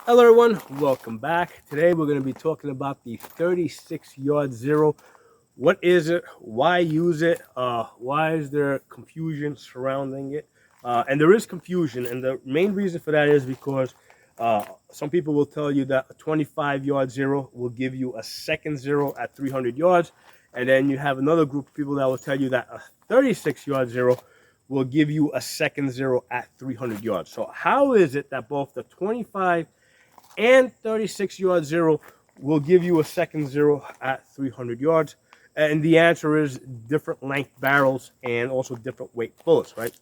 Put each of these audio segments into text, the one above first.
Hello everyone, welcome back. Today we're going to be talking about the 36-yard zero. What is it? Why use it? Why is there confusion surrounding it? And there is confusion, and the main reason for that is because some people will tell you that a 25-yard zero will give you a second zero at 300 yards, and then you have another group of people that will tell you that a 36-yard zero will give you a second zero at 300 yards. So how is it that both the 25 and 36-yard zero will give you a second zero at 300 yards? And the answer is different length barrels and also different weight bullets, right?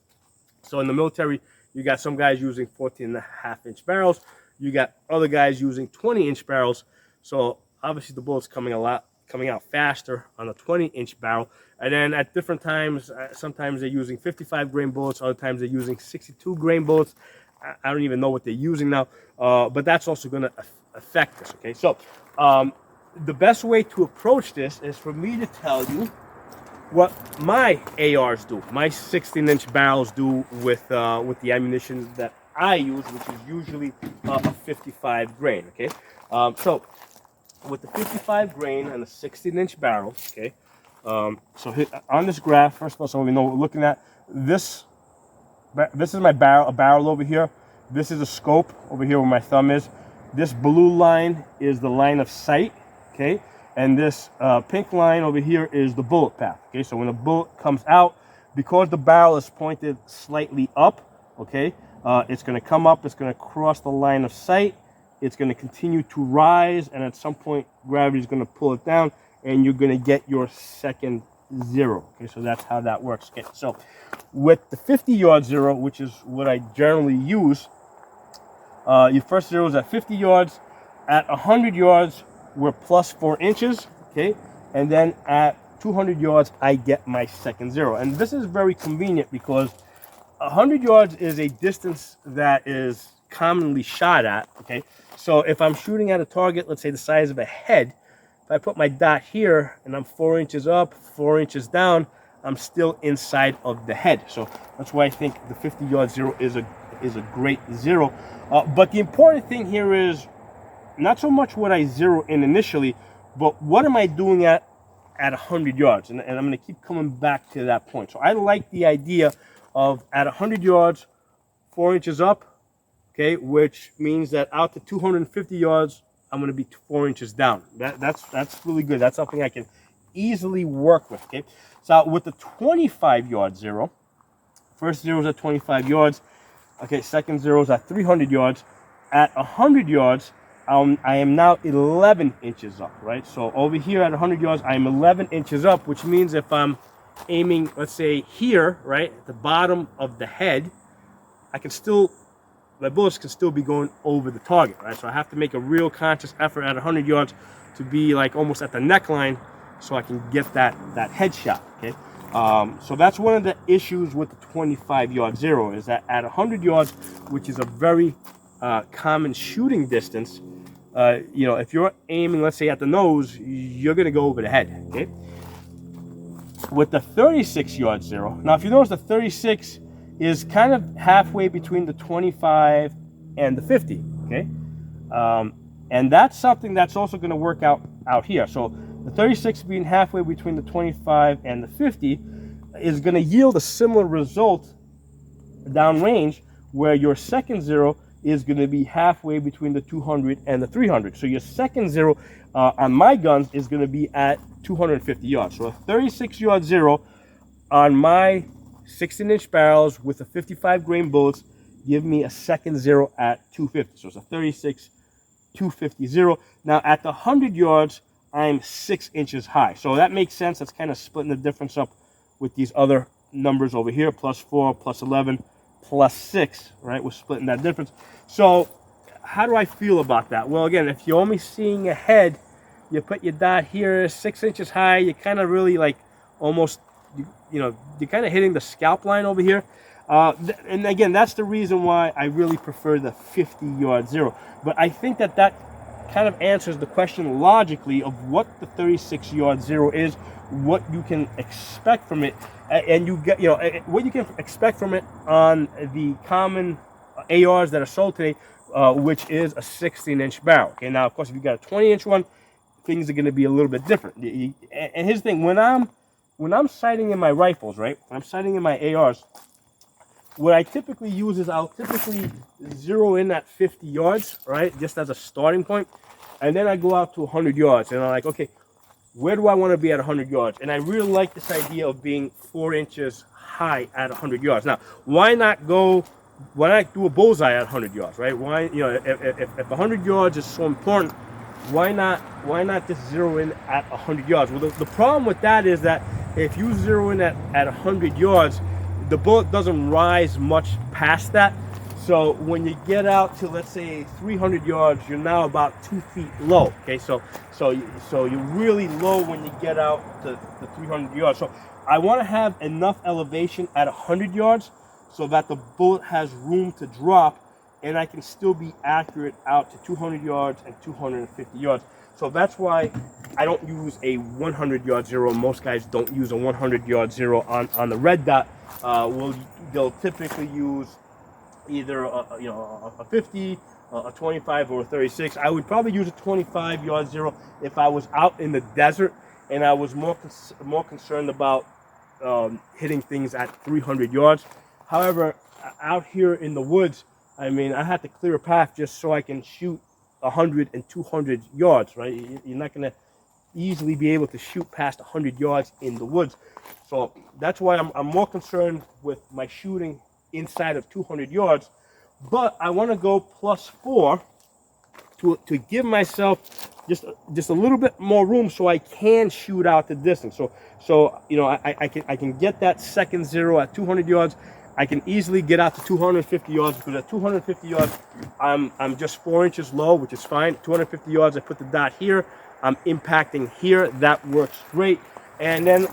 So in the military, you got some guys using 14.5-inch barrels. You got other guys using 20-inch barrels. So obviously the bullet's coming out faster on a 20-inch barrel. And then at different times, sometimes they're using 55-grain bullets. Other times they're using 62-grain bullets. I don't even know what they're using now, but that's also going to affect this, okay? So the best way to approach this is for me to tell you what my ARs do, my 16-inch barrels do with the ammunition that I use, which is usually a 55 grain, okay? So with the 55 grain and the 16-inch barrel, okay? So on this graph, first of all, so we know what we're looking at. This is my barrel, a barrel over here. This is a scope over here where my thumb is. This blue line is the line of sight, okay? And this pink line over here is the bullet path, okay? So when a bullet comes out, because the barrel is pointed slightly up, okay, it's going to come up, it's going to cross the line of sight, it's going to continue to rise, and at some point, gravity is going to pull it down, and you're going to get your second zero, okay? So that's how that works, okay? So with the 50-yard zero, which is what I generally use, your first zero is at 50 yards. At 100 yards, we're plus 4 inches, okay? And then at 200 yards, I get my second zero. And this is very convenient because 100 yards is a distance that is commonly shot at, okay? So if I'm shooting at a target, let's say the size of a head, if I put my dot here and I'm 4 inches up, 4 inches down, I'm still inside of the head. So that's why I think the 50-yard zero is a great zero. But the important thing here is not so much what I zero in initially, but what am I doing at 100 yards? And I'm going to keep coming back to that point. So I like the idea of at 100 yards, 4 inches up, okay, which means that out to 250 yards, I'm going to be 4 inches down. That's really good. That's something I can easily work with, okay? So with the 25-yard zero, first zero is at 25 yards. Okay, second zero is at 300 yards. At 100 yards, I am now 11 inches up, right? So over here at 100 yards, I am 11 inches up, which means if I'm aiming, let's say here, right, at the bottom of the head, my bullets can still be going over the target, right? So I have to make a real conscious effort at 100 yards to be like almost at the neckline so I can get that headshot, okay? So that's one of the issues with the 25-yard zero is that at 100 yards, which is a very common shooting distance, if you're aiming, let's say, at the nose, you're going to go over the head, okay? With the 36-yard zero, now if you notice the 36 is kind of halfway between the 25 and the 50, okay? And that's something that's also going to work out here. So the 36 being halfway between the 25 and the 50 is going to yield a similar result downrange where your second zero is going to be halfway between the 200 and the 300. So your second zero on my guns is going to be at 250 yards. So a 36-yard zero on my 16-inch barrels with the 55-grain bullets give me a second zero at 250. So it's a 36, 250 zero. Now at the 100 yards, I'm 6 inches high. So that makes sense. That's kind of splitting the difference up with these other numbers over here, plus 4, plus 11, plus 6, right? We're splitting that difference. So how do I feel about that? Well, again, if you're only seeing ahead, you put your dot here 6 inches high, you kind of really like almost, you're kind of hitting the scalp line over here. And again, that's the reason why I really prefer the 50-yard zero. But I think that kind of answers the question logically of what the 36-yard zero is, what you can expect from it, and you get, what you can expect from it on the common ARs that are sold today. which is a 16-inch barrel. Okay, now of course if you got a 20-inch one, things are going to be a little bit different. And here's the thing: when I'm sighting in my rifles, right? When I'm sighting in my ARs, what I typically use is I'll typically zero in at 50 yards, right, just as a starting point, and then I go out to 100 yards, and I'm like, okay, where do I want to be at 100 yards? And I really like this idea of being 4 inches high at 100 yards. Now, why not do a bullseye at 100 yards, right? Why, if 100 yards is so important, why not just zero in at 100 yards? Well, the problem with that is that if you zero in at 100 yards, the bullet doesn't rise much past that. So when you get out to, let's say, 300 yards, you're now about 2 feet low. Okay, so you're really low when you get out to 300 yards. So I want to have enough elevation at 100 yards so that the bullet has room to drop, and I can still be accurate out to 200 yards and 250 yards. So that's why I don't use a 100-yard zero. Most guys don't use a 100-yard zero on the red dot. They'll typically use either a 50, a 25, or a 36. I would probably use a 25-yard zero if I was out in the desert and I was more concerned about hitting things at 300 yards. However, out here in the woods, I mean, I have to clear a path just so I can shoot 100 and 200 yards, right? You're not going to easily be able to shoot past 100 yards in the woods. So that's why I'm more concerned with my shooting inside of 200 yards. But I want to go +4 to give myself just a little bit more room so I can shoot out the distance. So I can get that second zero at 200 yards. I can easily get out to 250 yards, because at 250 yards, I'm just 4 inches low, which is fine. 250 yards, I put the dot here. I'm impacting here. That works great. And then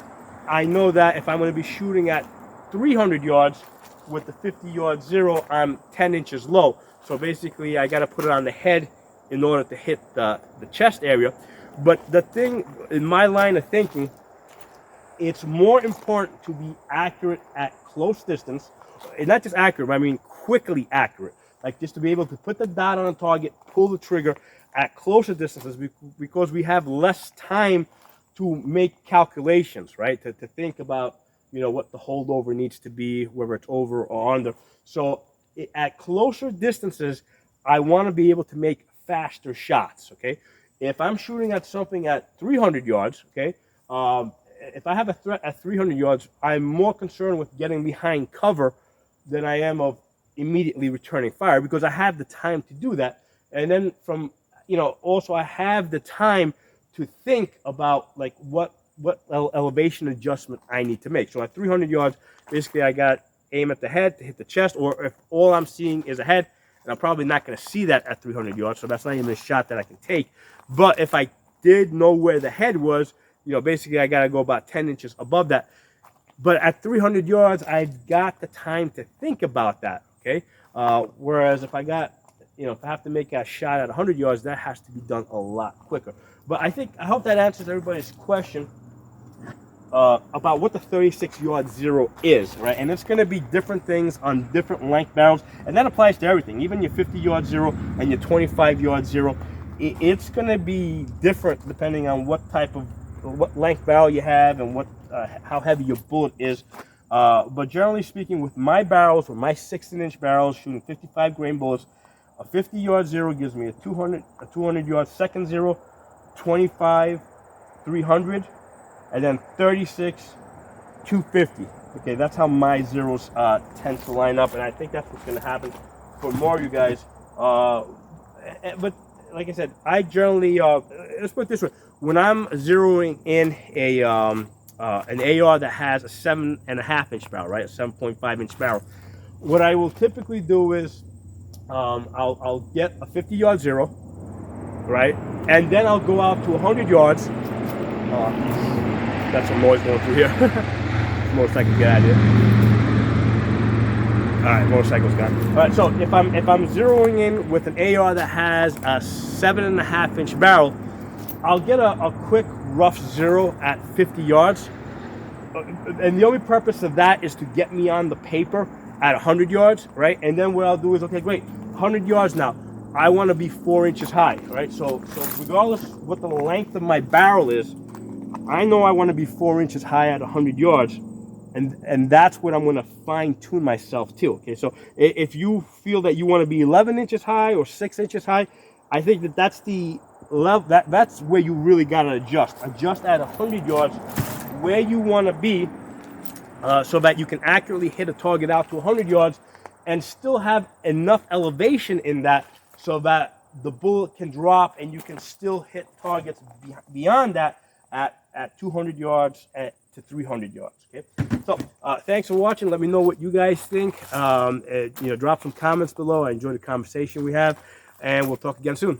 I know that if I'm going to be shooting at 300 yards with the 50-yard zero, I'm 10 inches low. So basically, I got to put it on the head in order to hit the chest area. But the thing, in my line of thinking, it's more important to be accurate at close distance, and not just accurate, but I mean quickly accurate. Like just to be able to put the dot on a target, pull the trigger at closer distances, because we have less time to make calculations, right? To think about, what the holdover needs to be, whether it's over or under. So at closer distances, I want to be able to make faster shots, okay? If I'm shooting at something at 300 yards, okay, if I have a threat at 300 yards, I'm more concerned with getting behind cover than I am of immediately returning fire, because I have the time to do that. And then also I have the time to think about like what elevation adjustment I need to make. So at 300 yards, basically I got aim at the head to hit the chest, or if all I'm seeing is a head, and I'm probably not going to see that at 300 yards, so that's not even a shot that I can take. But if I did know where the head was, basically I got to go about 10 inches above that. But at 300 yards, I've got the time to think about that, okay? Whereas if I got, if I have to make a shot at 100 yards, that has to be done a lot quicker. But I hope that answers everybody's question about what the 36-yard zero is, right? And it's going to be different things on different length barrels, and that applies to everything, even your 50-yard zero and your 25-yard zero. It's going to be different depending on what length barrel you have and how heavy your bullet is. But generally speaking, with my barrels, with my 16-inch barrels shooting 55 grain bullets, a 50-yard zero gives me a 200-yard second zero, 25, 300, and then 36, 250. Okay, that's how my zeros tend to line up, and I think that's what's going to happen for more of you guys. But like I said, I generally let's put it this way: when I'm zeroing in an AR that has a 7.5-inch barrel, right, a 7.5-inch barrel, what I will typically do is I'll get a 50-yard zero, right, and then I'll go out to 100 yards. Got some noise going through here. Motorcycle, get out of here. All right, motorcycle's gone. All right, so if I'm zeroing in with an AR that has a 7.5-inch barrel, I'll get a quick rough zero at 50 yards. And the only purpose of that is to get me on the paper at 100 yards, right? And then what I'll do is, okay, great, 100 yards now. I want to be 4 inches high, right? So regardless what the length of my barrel is, I know I want to be 4 inches high at 100 yards, and that's what I'm going to fine tune myself to. Okay, so if you feel that you want to be 11 inches high or 6 inches high, I think that that's the level, that's where you really got to adjust at 100 yards where you want to be, so that you can accurately hit a target out to 100 yards and still have enough elevation in that so that the bullet can drop and you can still hit targets beyond that at 200 yards to 300 yards. Okay, so thanks for watching. Let me know what you guys think. Drop some comments below. I enjoyed the conversation we have, and we'll talk again soon.